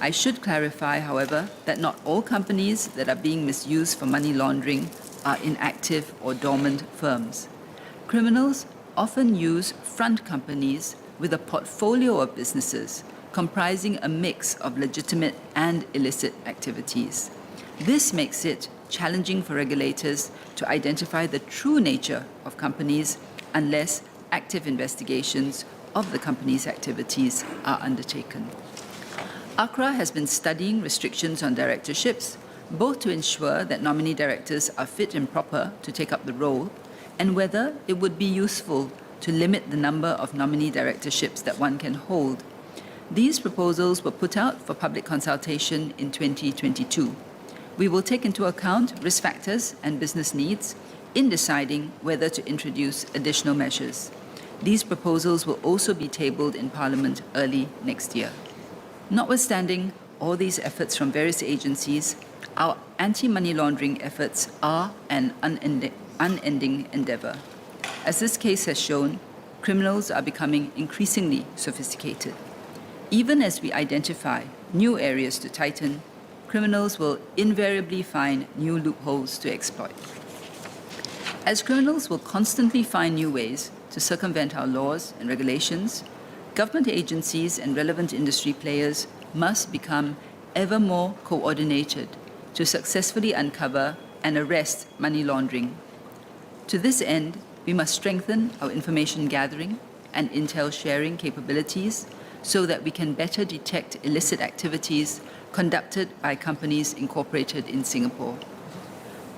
I should clarify, however, that not all companies that are being misused for money laundering are inactive or dormant firms. Criminals often use front companies with a portfolio of businesses comprising a mix of legitimate and illicit activities. This makes it challenging for regulators to identify the true nature of companies unless active investigations of the company's activities are undertaken. ACRA has been studying restrictions on directorships, both to ensure that nominee directors are fit and proper to take up the role, and whether it would be useful to limit the number of nominee directorships that one can hold. These proposals were put out for public consultation in 2022. We will take into account risk factors and business needs in deciding whether to introduce additional measures. These proposals will also be tabled in Parliament early next year. Notwithstanding all these efforts from various agencies, our anti-money laundering efforts are an unending endeavour. As this case has shown, criminals are becoming increasingly sophisticated. Even as we identify new areas to tighten, criminals will invariably find new loopholes to exploit. As criminals will constantly find new ways to circumvent our laws and regulations, government agencies and relevant industry players must become ever more coordinated to successfully uncover and arrest money laundering. To this end, we must strengthen our information gathering and intel sharing capabilities so that we can better detect illicit activities conducted by companies incorporated in Singapore.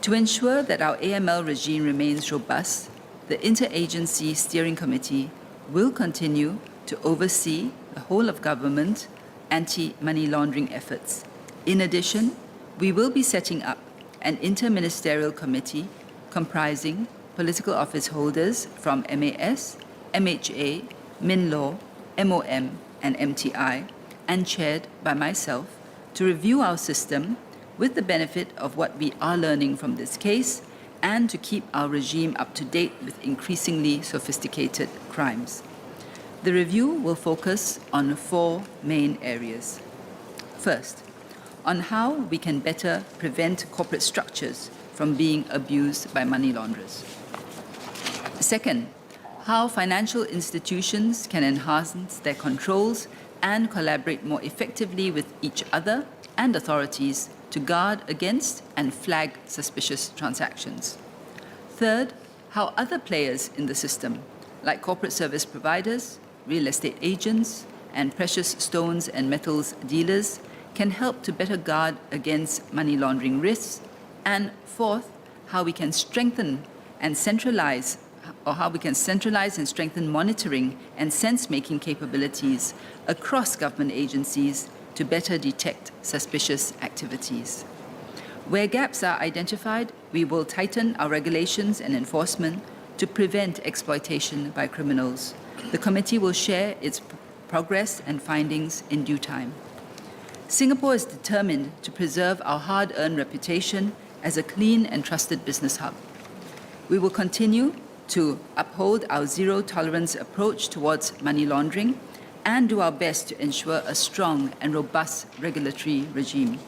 To ensure that our AML regime remains robust, the Interagency Steering Committee will continue to oversee the whole of government anti-money laundering efforts. In addition, we will be setting up an Inter-ministerial Committee comprising political office holders from MAS, MHA, MinLaw, MOM, and MTI, and chaired by myself, to review our system with the benefit of what we are learning from this case and to keep our regime up to date with increasingly sophisticated crimes. The review will focus on 4 main areas. First, on how we can better prevent corporate structures from being abused by money launderers. Second, how financial institutions can enhance their controls and collaborate more effectively with each other and authorities to guard against and flag suspicious transactions. Third, how other players in the system, like corporate service providers, real estate agents, and precious stones and metals dealers, can help to better guard against money laundering risks. And fourth, how we can strengthen and centralize and strengthen monitoring and sense-making capabilities across government agencies to better detect suspicious activities. Where gaps are identified, we will tighten our regulations and enforcement to prevent exploitation by criminals. The committee will share its progress and findings in due time. Singapore is determined to preserve our hard-earned reputation as a clean and trusted business hub. We will continue to uphold our zero-tolerance approach towards money laundering and do our best to ensure a strong and robust regulatory regime.